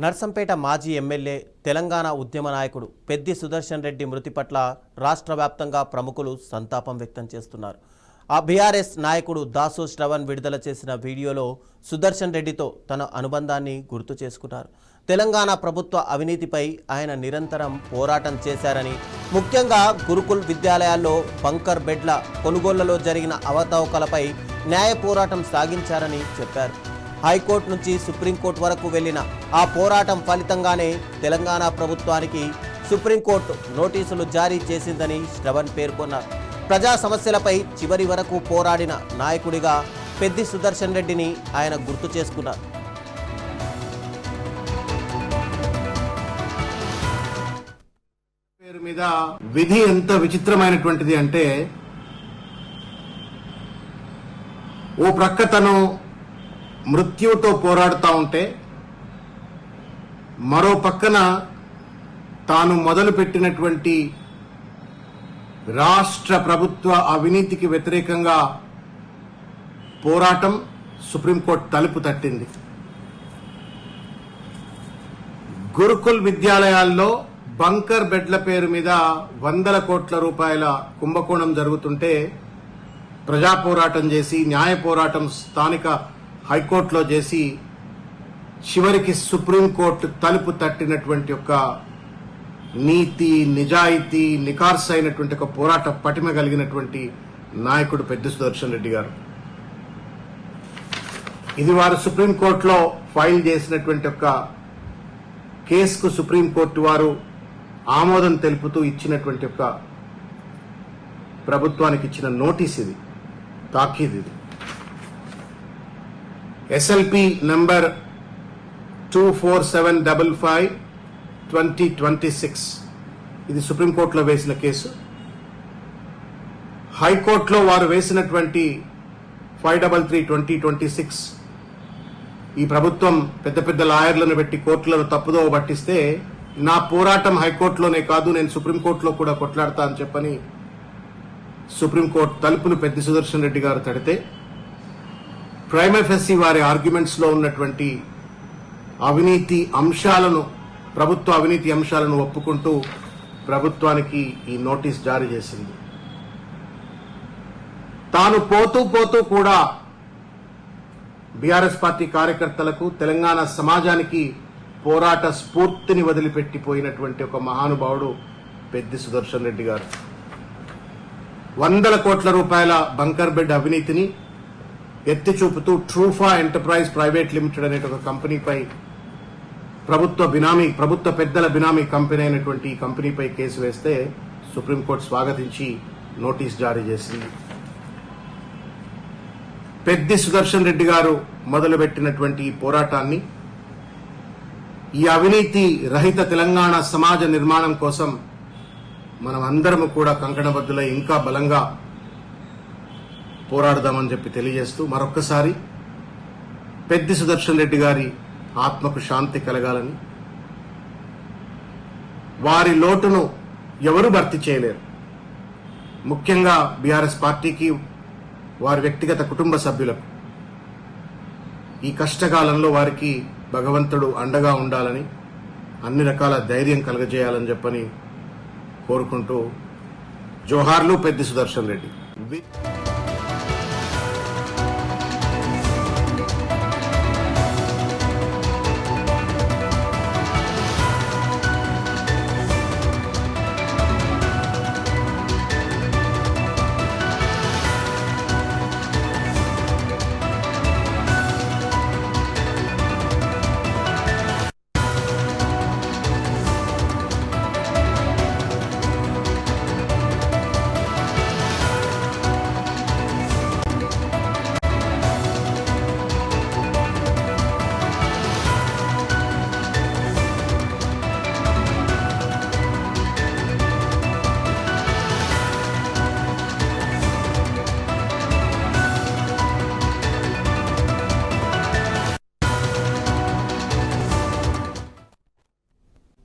నర్సంపేట మాజీ ఎమ్మెల్యే తెలంగాణ ఉద్యమ నాయకుడు పెద్ది సుదర్శన్ రెడ్డి మృతి పట్ల రాష్ట్ర వ్యాప్తంగా ప్రముఖులు సంతాపం వ్యక్తం చేస్తున్నారు. ఆ బీఆర్ఎస్ నాయకుడు దాసు శ్రవణ్ విడుదల చేసిన వీడియోలో సుదర్శన్ రెడ్డితో తన అనుబంధాన్ని గుర్తు చేసుకున్నారు. తెలంగాణ ప్రభుత్వ అవినీతిపై ఆయన నిరంతరం పోరాటం చేశారని, ముఖ్యంగా గురుకుల్ విద్యాలయాల్లో బంకర్ బెడ్ల కొనుగోళ్లలో జరిగిన అవకతవకలపై న్యాయ పోరాటం సాగించారని చెప్పారు. హైకోర్టు నుంచి సుప్రీంకోర్టు వరకు వెళ్లిన ఆ పోరాటం ఫలితంగానే తెలంగాణ ప్రభుత్వానికి సుప్రీంకోర్టు నోటీసులు జారీ చేసిందని శ్రవణ్ పేర్కొన్నారు. ప్రజా సమస్యలపై చివరి వరకు పోరాడిన నాయకుడిగా పెద్ది సుదర్శన్ రెడ్డిని ఆయన గుర్తు చేసుకున్నారు. పేరు మీద విధి ఎంత విచిత్రమైనటువంటిది అంటే, ఓ ప్రక్క తను మృత్యువుతో పోరాడుతూ ఉంటే, మరో పక్కన తాను మొదలుపెట్టినటువంటి రాష్ట్ర ప్రభుత్వ అవినీతికి వ్యతిరేకంగా పోరాటం సుప్రీంకోర్టు తలుపు తట్టింది. గురుకుల్ విద్యాలయాల్లో బంకర్ బెడ్ల పేరు మీద 100 కోట్ల రూపాయల కుంభకోణం జరుగుతుంటే ప్రజా పోరాటం చేసి, న్యాయ పోరాటం స్థానిక హైకోర్టులో చేసి, చివరికి సుప్రీంకోర్టు తలుపు తట్టినటువంటి ఒక నీతి, నిజాయితీ, నికార్స్ అయినటువంటి ఒక పోరాట పటిమ కలిగినటువంటి నాయకుడు పెద్ది సుదర్శన్ రెడ్డి గారు. ఇది వారు సుప్రీంకోర్టులో ఫైల్ చేసినటువంటి ఒక కేసుకు సుప్రీంకోర్టు వారు ఆమోదం తెలుపుతూ ఇచ్చినటువంటి ఒక ప్రభుత్వానికి ఇచ్చిన నోటీస్, ఇది తాకీద్. ఇది ఎస్ఎల్పి నంబర్ 24755/2026. ఇది సుప్రీంకోర్టులో వేసిన కేసు. హైకోర్టులో వారు వేసినటువంటి 533/2026 ఈ ప్రభుత్వం పెద్ద పెద్ద లాయర్లను పెట్టి కోర్టులను తప్పుదోవ పట్టిస్తే, నా పోరాటం హైకోర్టులోనే కాదు, నేను సుప్రీంకోర్టులో కూడా కొట్లాడతా అని చెప్పని సుప్రీంకోర్టు తలుపులు పెద్ది సుదర్శన్ రెడ్డి గారు తడితే, ప్రైమఫెసి వారి ఆర్గ్యుమెంట్స్ లో ఉన్నటువంటి అవినీతి అంశాలను, ప్రభుత్వ అవినీతి అంశాలను ఒప్పుకుంటూ ప్రభుత్వానికి ఈ నోటీస్ జారీ చేసింది. తాను పోతూ పోతూ కూడా బీఆర్ఎస్ పార్టీ కార్యకర్తలకు, తెలంగాణ సమాజానికి పోరాట స్ఫూర్తిని వదిలిపెట్టిపోయినటువంటి ఒక మహానుభావుడు పెద్ది సుదర్శన్ రెడ్డి గారు. 100 కోట్ల రూపాయల బంకర్ బెడ్ అవినీతిని ఎత్తి చూపుతూ ట్రూఫా ఎంటర్ప్రైజ్ ప్రైవేట్ లిమిటెడ్ అనే ఒక కంపెనీపై, ప్రభుత్వ పెద్దల బినామీ కంపెనీ అయినటువంటి ఈ కంపెనీపై కేసు వేస్తే సుప్రీంకోర్టు స్వాగతించి నోటీస్ జారీ చేసింది. పెద్ది సుదర్శన్ రెడ్డి గారు మొదలుపెట్టినటువంటి ఈ పోరాటాన్ని, ఈ అవినీతి రహిత తెలంగాణ సమాజ నిర్మాణం కోసం మనం అందరము కూడా కంకణబద్దులై ఇంకా బలంగా పోరాడదామని చెప్పి తెలియజేస్తూ, మరొక్కసారి పెద్ది సుదర్శన్ రెడ్డి గారి ఆత్మకు శాంతి కలగాలని, వారి లోటును ఎవరు భర్తీ చేయలేరు. ముఖ్యంగా బీఆర్ఎస్ పార్టీకి, వారి వ్యక్తిగత కుటుంబ సభ్యులకు ఈ కష్టకాలంలో వారికి భగవంతుడు అండగా ఉండాలని, అన్ని రకాల ధైర్యం కలగజేయాలని చెప్పని కోరుకుంటూ, జోహార్లు పెద్ది సుదర్శన్ రెడ్డి.